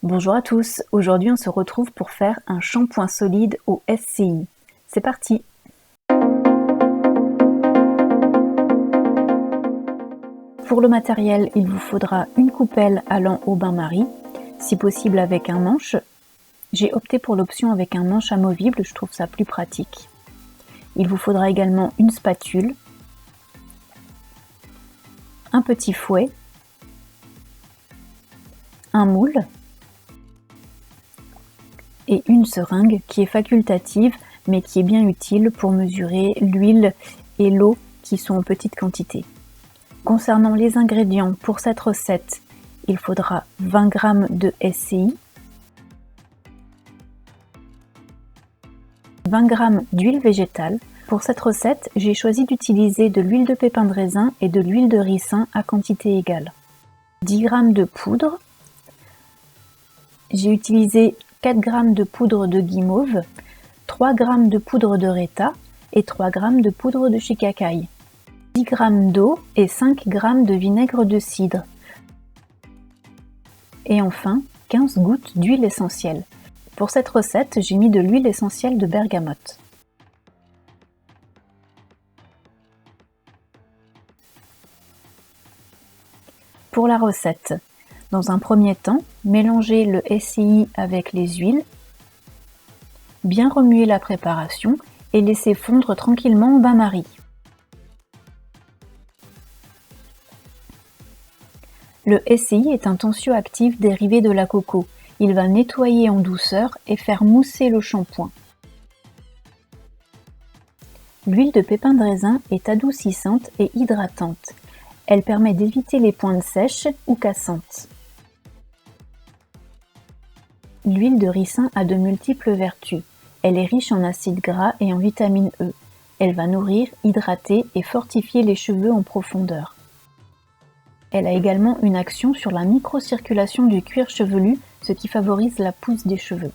Bonjour à tous, aujourd'hui on se retrouve pour faire un shampoing solide au SCI. C'est parti! Pour le matériel, il vous faudra une coupelle allant au bain-marie, si possible avec un manche. J'ai opté pour l'option avec un manche amovible, je trouve ça plus pratique. Il vous faudra également une spatule, un petit fouet, un moule et une seringue qui est facultative mais qui est bien utile pour mesurer l'huile et l'eau qui sont en petite quantité. Concernant les ingrédients pour cette recette, il faudra 20 g de SCI, 20 g d'huile végétale. Pour cette recette, j'ai choisi d'utiliser de l'huile de pépin de raisin et de l'huile de ricin à quantité égale. 10 g de poudre. J'ai utilisé 4 g de poudre de guimauve, 3 g de poudre de reta et 3 g de poudre de shikakai. 10 g d'eau et 5 g de vinaigre de cidre. Et enfin, 15 gouttes d'huile essentielle. Pour cette recette, j'ai mis de l'huile essentielle de bergamote. Pour la recette, dans un premier temps, mélangez le SCI avec les huiles, bien remuer la préparation et laissez fondre tranquillement au bain-marie. Le SCI est un tensioactif dérivé de la coco. Il va nettoyer en douceur et faire mousser le shampoing. L'huile de pépin de raisin est adoucissante et hydratante. Elle permet d'éviter les pointes sèches ou cassantes. L'huile de ricin a de multiples vertus. Elle est riche en acides gras et en vitamine E. Elle va nourrir, hydrater et fortifier les cheveux en profondeur. Elle a également une action sur la microcirculation du cuir chevelu, ce qui favorise la pousse des cheveux.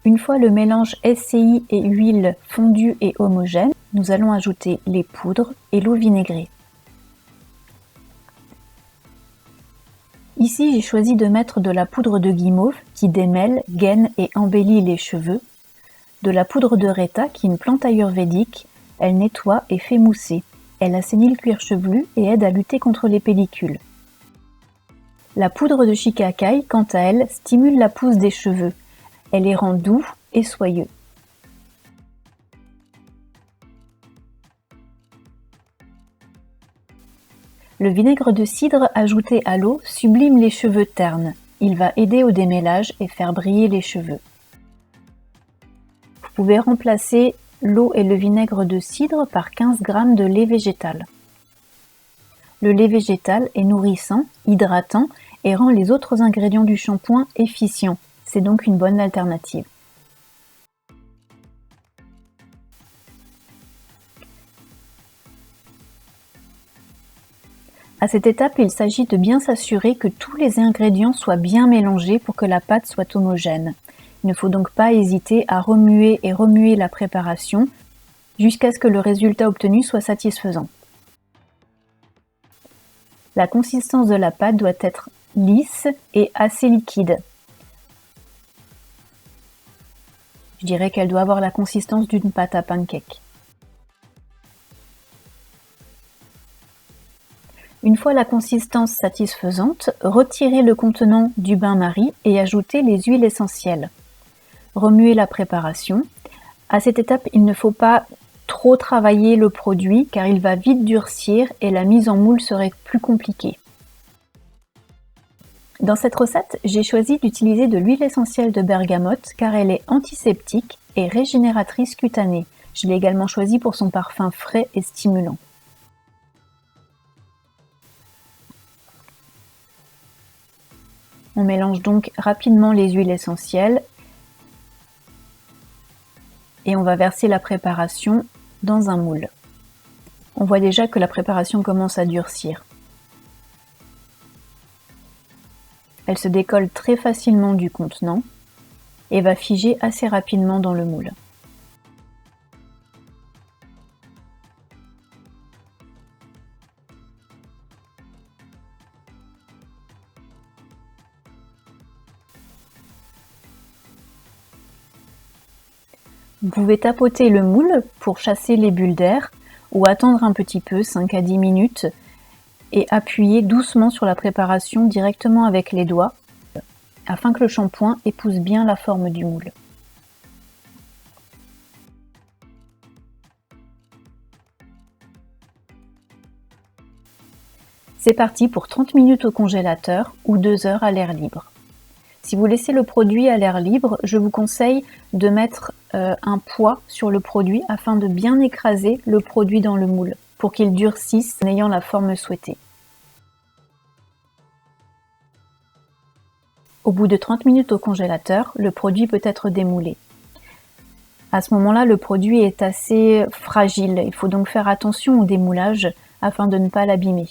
Une fois le mélange SCI et huile fondu et homogène, nous allons ajouter les poudres et l'eau vinaigrée. Ici, j'ai choisi de mettre de la poudre de guimauve qui démêle, gaine et embellit les cheveux, de la poudre de reta qui est une plante ayurvédique, elle nettoie et fait mousser, elle assainit le cuir chevelu et aide à lutter contre les pellicules. La poudre de shikakai, quant à elle, stimule la pousse des cheveux, elle les rend doux et soyeux. Le vinaigre de cidre ajouté à l'eau sublime les cheveux ternes. Il va aider au démêlage et faire briller les cheveux. Vous pouvez remplacer l'eau et le vinaigre de cidre par 15 g de lait végétal. Le lait végétal est nourrissant, hydratant et rend les autres ingrédients du shampoing efficients. C'est donc une bonne alternative. À cette étape, il s'agit de bien s'assurer que tous les ingrédients soient bien mélangés pour que la pâte soit homogène. Il ne faut donc pas hésiter à remuer et remuer la préparation jusqu'à ce que le résultat obtenu soit satisfaisant. La consistance de la pâte doit être lisse et assez liquide. Je dirais qu'elle doit avoir la consistance d'une pâte à pancake. Une fois la consistance satisfaisante, retirez le contenant du bain-marie et ajoutez les huiles essentielles. Remuez la préparation. À cette étape, il ne faut pas trop travailler le produit car il va vite durcir et la mise en moule serait plus compliquée. Dans cette recette, j'ai choisi d'utiliser de l'huile essentielle de bergamote car elle est antiseptique et régénératrice cutanée. Je l'ai également choisie pour son parfum frais et stimulant. On mélange donc rapidement les huiles essentielles et on va verser la préparation dans un moule. On voit déjà que la préparation commence à durcir. Elle se décolle très facilement du contenant et va figer assez rapidement dans le moule. Vous pouvez tapoter le moule pour chasser les bulles d'air ou attendre un petit peu, 5 à 10 minutes, et appuyer doucement sur la préparation directement avec les doigts afin que le shampoing épouse bien la forme du moule. C'est parti pour 30 minutes au congélateur ou 2 heures à l'air libre. Si vous laissez le produit à l'air libre, je vous conseille de mettre un poids sur le produit afin de bien écraser le produit dans le moule pour qu'il durcisse en ayant la forme souhaitée. Au bout de 30 minutes au congélateur, le produit peut être démoulé. À ce moment-là, le produit est assez fragile. Il faut donc faire attention au démoulage afin de ne pas l'abîmer.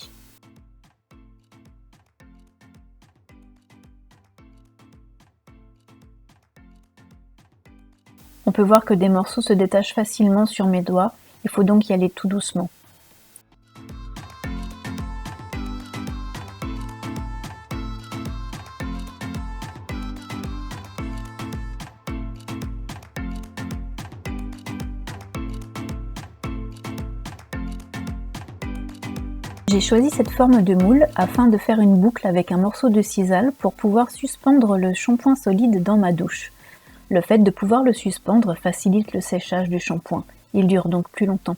On peut voir que des morceaux se détachent facilement sur mes doigts, il faut donc y aller tout doucement. J'ai choisi cette forme de moule afin de faire une boucle avec un morceau de sisal pour pouvoir suspendre le shampoing solide dans ma douche. Le fait de pouvoir le suspendre facilite le séchage du shampoing. Il dure donc plus longtemps.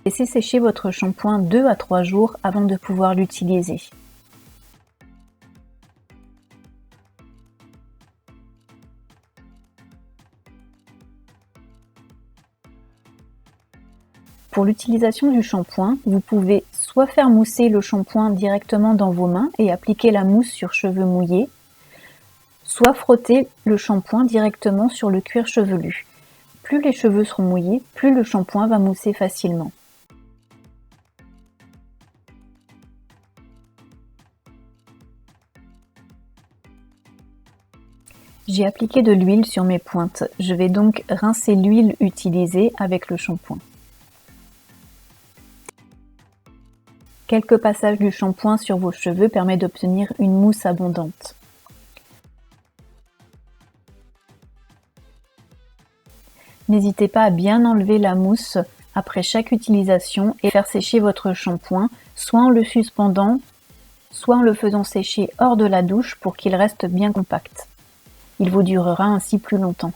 Laissez sécher votre shampoing 2 à 3 jours avant de pouvoir l'utiliser. Pour l'utilisation du shampoing, vous pouvez soit faire mousser le shampoing directement dans vos mains et appliquer la mousse sur cheveux mouillés, soit frotter le shampoing directement sur le cuir chevelu. Plus les cheveux seront mouillés, plus le shampoing va mousser facilement. J'ai appliqué de l'huile sur mes pointes. Je vais donc rincer l'huile utilisée avec le shampoing. Quelques passages du shampoing sur vos cheveux permet d'obtenir une mousse abondante. N'hésitez pas à bien enlever la mousse après chaque utilisation et faire sécher votre shampoing, soit en le suspendant, soit en le faisant sécher hors de la douche pour qu'il reste bien compact. Il vous durera ainsi plus longtemps.